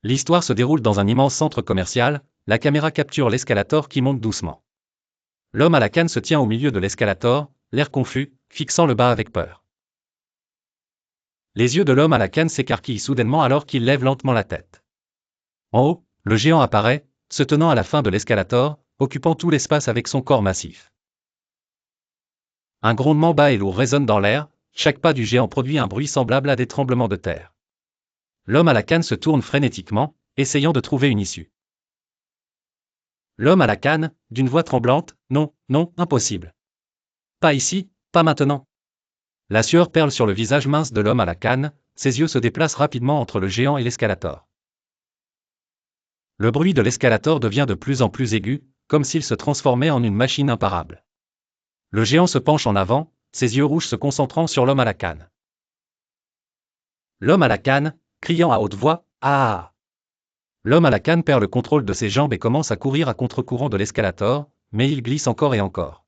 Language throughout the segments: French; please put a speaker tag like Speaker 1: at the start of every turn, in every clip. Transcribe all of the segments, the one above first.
Speaker 1: L'histoire se déroule dans un immense centre commercial, la caméra capture l'escalator qui monte doucement. L'homme à la canne se tient au milieu de l'escalator, l'air confus, fixant le bas avec peur. Les yeux de l'homme à la canne s'écarquillent soudainement alors qu'il lève lentement la tête. En haut, le géant apparaît, se tenant à la fin de l'escalator, occupant tout l'espace avec son corps massif. Un grondement bas et lourd résonne dans l'air, chaque pas du géant produit un bruit semblable à des tremblements de terre. L'homme à la canne se tourne frénétiquement, essayant de trouver une issue. L'homme à la canne, d'une voix tremblante, « Non, non, impossible. Pas ici, pas maintenant. » La sueur perle sur le visage mince de l'homme à la canne, ses yeux se déplacent rapidement entre le géant et l'escalator. Le bruit de l'escalator devient de plus en plus aigu, comme s'il se transformait en une machine imparable. Le géant se penche en avant, ses yeux rouges se concentrant sur l'homme à la canne. L'homme à la canne, criant à haute voix, « Ah !» L'homme à la canne perd le contrôle de ses jambes et commence à courir à contre-courant de l'escalator, mais il glisse encore et encore.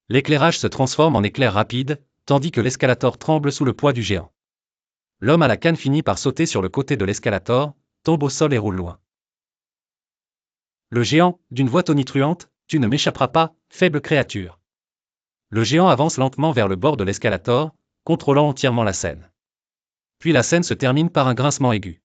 Speaker 1: L'éclairage se transforme en éclair rapide, tandis que l'escalator tremble sous le poids du géant. L'homme à la canne finit par sauter sur le côté de l'escalator, tombe au sol et roule loin. Le géant, d'une voix tonitruante, « Tu ne m'échapperas pas, faible créature. » Le géant avance lentement vers le bord de l'escalator, contrôlant entièrement la scène. Puis la scène se termine par un grincement aigu.